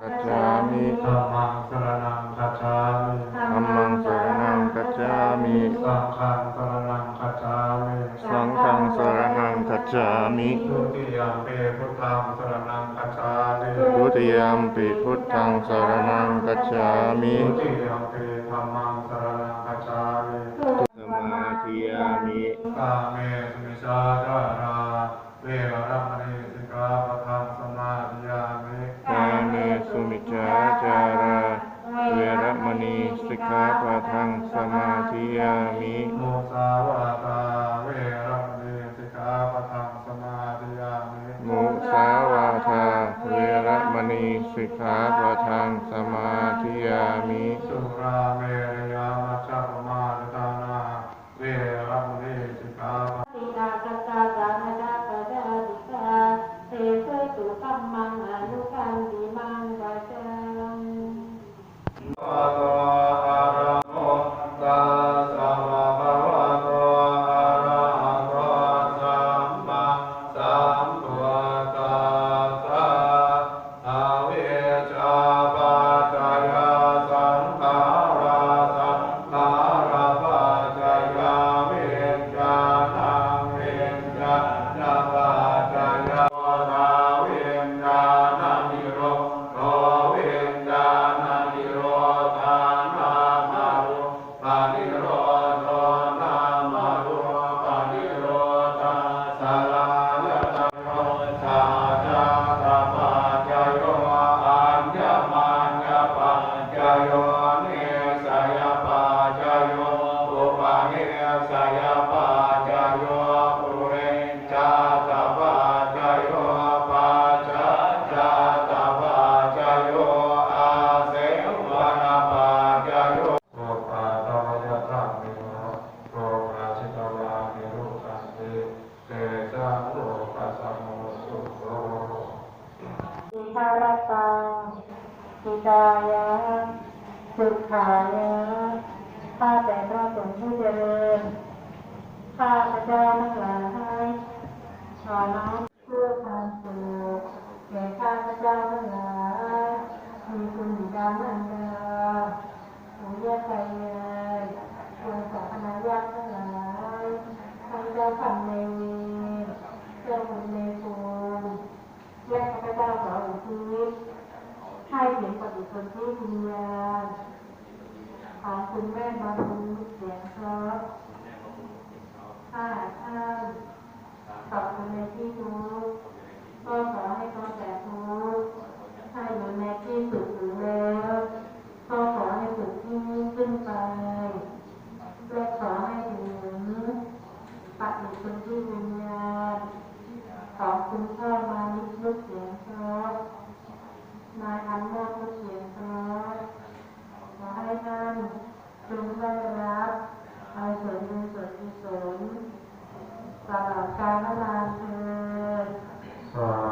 กัจฉามิธัมมังสรณังคัจฉามิธัมมังสรณังกัจฉามิสังฆังสรณังคัจฉามิสังฆังสรณังกัจฉามิ ทุติยมปิพุทธังสรณังคัจฉามิทุติยมปิพุทธังสรณังกัจฉามิทุติยมปิธัมมังสรณังคัจฉามิสมาธิยามิกาเมสุมิชาจาราเวรมณีสิกขาปะทังสมาธิยามิกาเมสุมิจฉาจาราเวรมณีสิกขาปะทังสมาธิยามิมุสาวาทาเวรมณีสิกขาปะทังสมาธิยามิมุสาวาทาเวรมณีสิกขาปะทังสมาธิยามิสุราเมรยามัชฌัปมาทานาเวรมณีสิกขาปะตินาคัตตาสานานาปะดาติกาเตเสตุกัมมังอนุกัมปิมังวะจังภะคะวะอะระโหตัสสะภะคะวะโตอะระหะโตสัมมาสัมพุทธัสสะอวิชชาปัจจยสังขาราสังขาราปัจจยวิญญาณังวิญญาณปัจจยทาวิญญาณนิโรธวิญญาณนิโรธานามารุปานิโรธนามารุปานิโรธาสลายตโรชาจาตปัจจโยอัญญมัญญปัจจโยเนสยปัจจโยอุปาเนสยปัจจโยปุเรนจาตปัจจโยปัจจจาตปัจจโยอาเสวนาปัจจโยโอปาตวยธรรมิโนโรมาชิตวานิรุขันติเตจังโลกัสสะโมสุโขอิทารตังอิตายะสุขายะข้าแต่พระสงฆ์ผู้เจริญข้าพระเจ้าทั้งหลายขอน้อมเพื่อความสุขแก่ข้าพระเจ้าทั้งหลายมีคุณบิดามารดาปู่ย่าตายายองค์ศาคณะญาติทั้งหลายทั้งเจ้าคำในเวรเจ้าคุณในคุณและข้าพเจ้าขออุทิศให้ถึงปฏิสนธิวิญญาณของคุณแม่บำรุงเสียงเพราะถ้าท่านตอบในที่ทุกข์ก็ขอให้พ้นจากทุกข์ถ้าอยู่ในที่สุขอยู่แล้วก็ขอให้สุขที่ยิ่งขึ้นไปและขอให้ถึงปฏิสนธิวิญญาณของคุณพ่อมานิดลูกเสียงเพราะนายอันโมดลูกเสียงเพราะขอให้ท่านจงได้รับอาส่วนบุญส่วนกุศลตลอดกาลนานเถิดสา